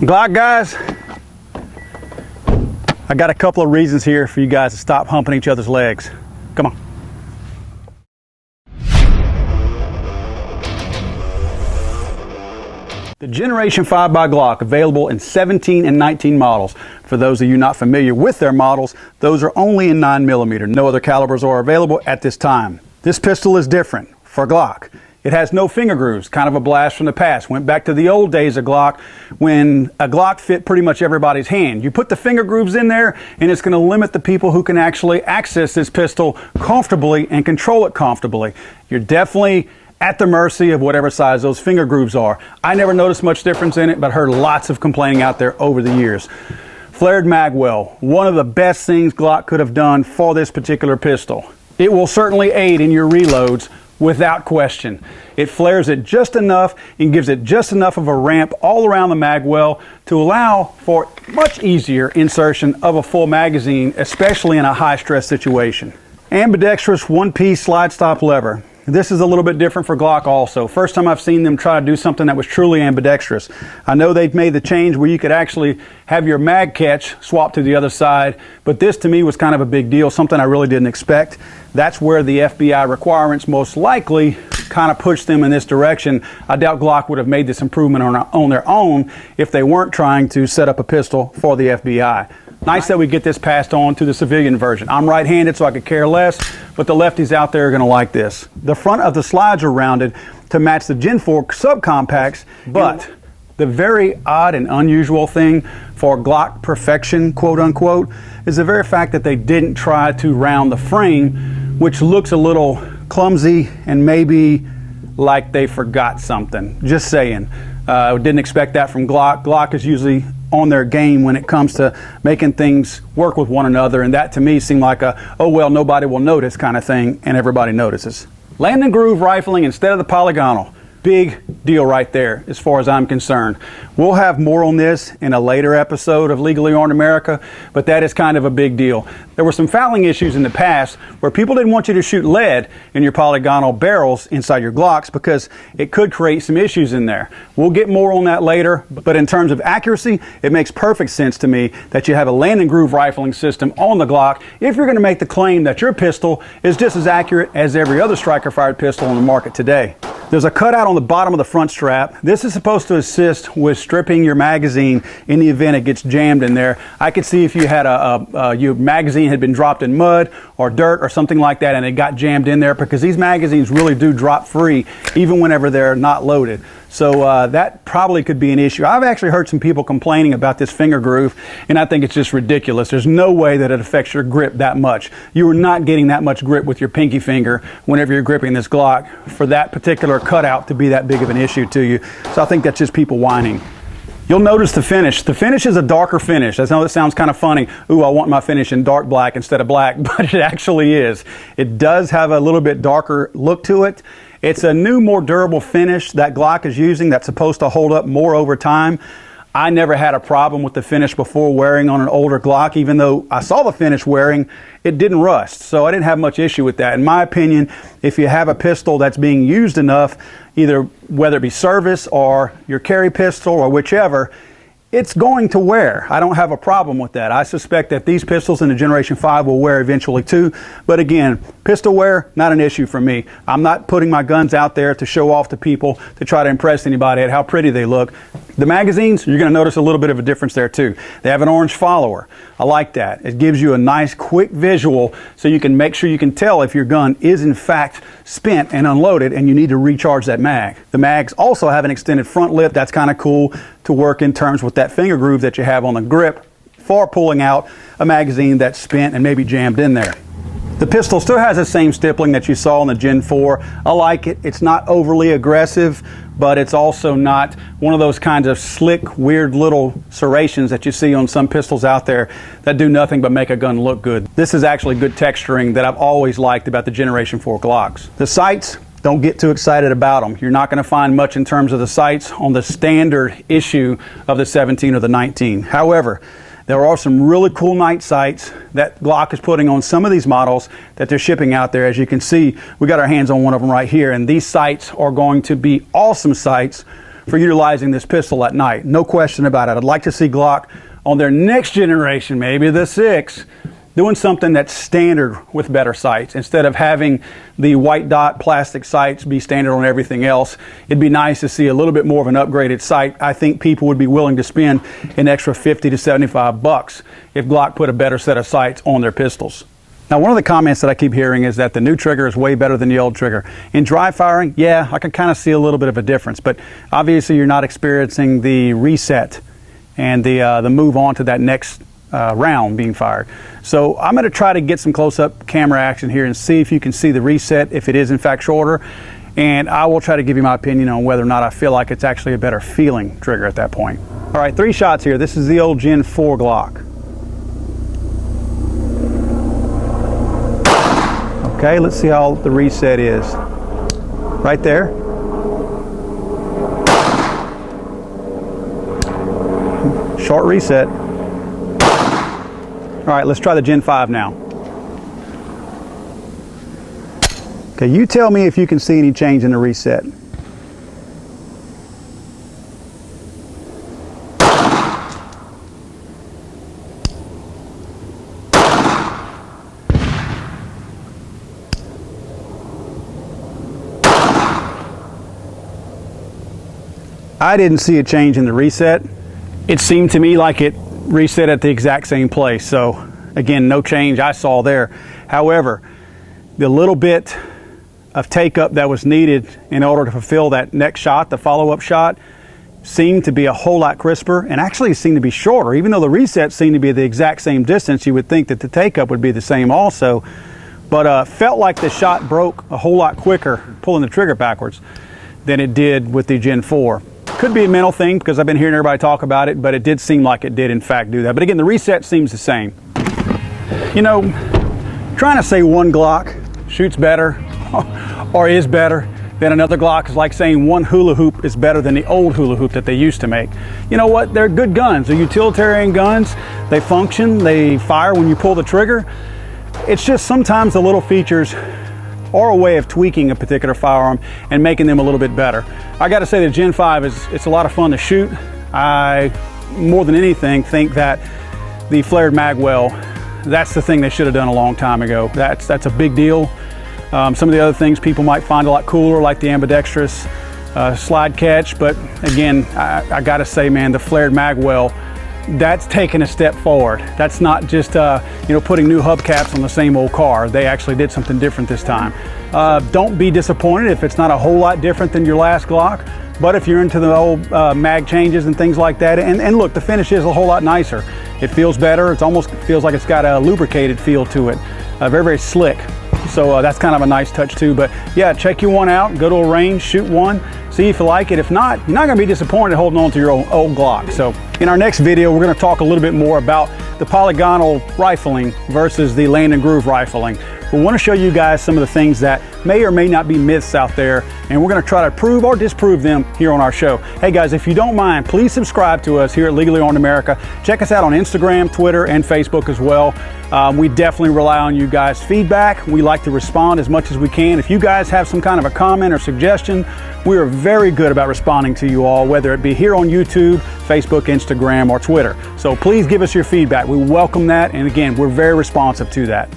Glock guys, I got a couple of reasons here for you guys to stop humping each other's legs. Come on. The Generation 5 by Glock, available in 17 and 19 models. For those of you not familiar with their models, those are only in 9mm. No other calibers are available at this time. This pistol is different for Glock. It has no finger grooves, kind of a blast from the past. Went back to the old days of Glock when a Glock fit pretty much everybody's hand. You put the finger grooves in there and it's going to limit the people who can actually access this pistol comfortably and control it comfortably. You're definitely at the mercy of whatever size those finger grooves are. I never noticed much difference in it, but heard lots of complaining out there over the years. Flared Magwell, one of the best things Glock could have done for this particular pistol. It will certainly aid in your reloads without question. It flares it just enough and gives it just enough of a ramp all around the magwell to allow for much easier insertion of a full magazine, especially in a high stress situation. Ambidextrous one-piece slide stop lever. This is a little bit different for Glock also. First time I've seen them try to do something that was truly ambidextrous. I know they've made the change where you could actually have your mag catch swap to the other side, but this to me was kind of a big deal, something I really didn't expect. That's where the FBI requirements most likely kind of pushed them in this direction. I doubt Glock would have made this improvement on their own if they weren't trying to set up a pistol for the FBI. Nice that we get this passed on to the civilian version. I'm right-handed, so I could care less, but the lefties out there are going to like this. The front of the slides are rounded to match the Gen 4 subcompacts, but the very odd and unusual thing for Glock perfection, quote unquote, is the very fact that they didn't try to round the frame, which looks a little clumsy and maybe like they forgot something. Just saying. Didn't expect that from Glock. Glock is usually on their game when it comes to making things work with one another, and that to me seemed like a, oh well, nobody will notice kind of thing, and everybody notices. Landing groove rifling instead of the polygonal. Big deal right there as far as I'm concerned. We'll have more on this in a later episode of Legally Armed America, but that is kind of a big deal. There were some fouling issues in the past where people didn't want you to shoot lead in your polygonal barrels inside your Glocks because it could create some issues in there. We'll get more on that later, but in terms of accuracy, it makes perfect sense to me that you have a landing groove rifling system on the Glock if you're going to make the claim that your pistol is just as accurate as every other striker-fired pistol on the market today. There's a cutout on the bottom of the front strap. This is supposed to assist with stripping your magazine in the event it gets jammed in there. I could see if you had your magazine had been dropped in mud or dirt or something like that and it got jammed in there, because these magazines really do drop free even whenever they're not loaded. So that probably could be an issue. I've actually heard some people complaining about this finger groove, and I think it's just ridiculous. There's no way that it affects your grip that much. You are not getting that much grip with your pinky finger whenever you're gripping this Glock for that particular cutout to be that big of an issue to you. So I think that's just people whining. You'll notice the finish. The finish is a darker finish. I know it sounds kind of funny. Ooh, I want my finish in dark black instead of black, but it actually is. It does have a little bit darker look to it. It's a new, more durable finish that Glock is using that's supposed to hold up more over time. I never had a problem with the finish before wearing on an older Glock. Even though I saw the finish wearing, it didn't rust. So I didn't have much issue with that. In my opinion, if you have a pistol that's being used enough, either whether it be service or your carry pistol or whichever, it's going to wear. I don't have a problem with that. I suspect that these pistols in the Generation 5 will wear eventually too. But again, pistol wear, not an issue for me. I'm not putting my guns out there to show off to people to try to impress anybody at how pretty they look. The magazines, you're going to notice a little bit of a difference there too. They have an orange follower. I like that. It gives you a nice quick visual so you can make sure you can tell if your gun is in fact spent and unloaded and you need to recharge that mag. The mags also have an extended front lip. That's kind of cool to work in terms with that finger groove that you have on the grip for pulling out a magazine that's spent and maybe jammed in there. The pistol still has the same stippling that you saw on the Gen 4. I like it. It's not overly aggressive, but it's also not one of those kinds of slick, weird little serrations that you see on some pistols out there that do nothing but make a gun look good. This is actually good texturing that I've always liked about the Generation 4 Glocks. The sights, don't get too excited about them. You're not going to find much in terms of the sights on the standard issue of the 17 or the 19. However, there are some really cool night sights that Glock is putting on some of these models that they're shipping out there. As you can see, we got our hands on one of them right here, and these sights are going to be awesome sights for utilizing this pistol at night. No question about it. I'd like to see Glock on their next generation, maybe the 6, doing something that's standard with better sights. Instead of having the white dot plastic sights be standard on everything else, it'd be nice to see a little bit more of an upgraded sight. I think people would be willing to spend an extra 50 to 75 bucks if Glock put a better set of sights on their pistols. Now, one of the comments that I keep hearing is that the new trigger is way better than the old trigger. In dry firing, yeah, I can kind of see a little bit of a difference, but obviously you're not experiencing the reset and the move on to that next round being fired. So I'm going to try to get some close-up camera action here and see if you can see the reset, if it is in fact shorter, and I will try to give you my opinion on whether or not I feel like it's actually a better feeling trigger at that point. All right, 3 shots here. This is the old Gen 4 Glock. Okay, let's see how the reset is. Right there. Short reset. All right, let's try the Gen 5 now. Okay, you tell me if you can see any change in the reset. I didn't see a change in the reset. It seemed to me like it reset at the exact same place. So again, no change I saw there. However, the little bit of take up that was needed in order to fulfill that next shot, the follow-up shot, seemed to be a whole lot crisper and actually seemed to be shorter. Even though the reset seemed to be the exact same distance, you would think that the take up would be the same also. But felt like the shot broke a whole lot quicker pulling the trigger backwards than it did with the Gen 4. Could be a mental thing because I've been hearing everybody talk about it, but it did seem like it did in fact do that. But again, the reset seems the same. You know, trying to say one Glock shoots better or is better than another Glock is like saying one hula hoop is better than the old hula hoop that they used to make. You know what? They're good guns. They're utilitarian guns. They function. They fire when you pull the trigger. It's just sometimes the little features or a way of tweaking a particular firearm and making them a little bit better. I got to say the Gen 5 it's a lot of fun to shoot. I, more than anything, think that the flared Magwell, that's the thing they should have done a long time ago. That's a big deal. Some of the other things people might find a lot cooler, like the ambidextrous slide catch, but again, I got to say, man, the flared Magwell, that's taking a step forward. That's not just putting new hubcaps on the same old car. They actually did something different this time. Don't be disappointed if it's not a whole lot different than your last Glock, but if you're into the old mag changes and things like that, and look, the finish is a whole lot nicer. It feels better. It almost feels like it's got a lubricated feel to it. Very, very slick. So that's kind of a nice touch too. But yeah, check your one out, go to a range, shoot one, see if you like it. If not, you're not gonna be disappointed holding on to your old Glock. So in our next video, we're gonna talk a little bit more about the polygonal rifling versus the land and groove rifling. We want to show you guys some of the things that may or may not be myths out there, and we're going to try to prove or disprove them here on our show. Hey guys, if you don't mind, please subscribe to us here at Legally Armed America. Check us out on Instagram, Twitter, and Facebook as well. We definitely rely on you guys' feedback. We like to respond as much as we can. If you guys have some kind of a comment or suggestion, we are very good about responding to you all, whether it be here on YouTube, Facebook, Instagram, or Twitter. So please give us your feedback. We welcome that, and again, we're very responsive to that.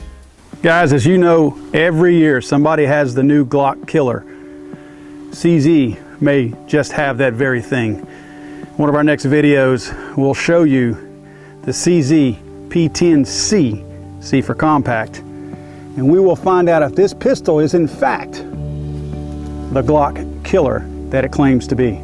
Guys, as you know, every year somebody has the new Glock killer. CZ may just have that very thing. One of our next videos will show you the CZ P10C, C for compact, and we will find out if this pistol is in fact the Glock killer that it claims to be.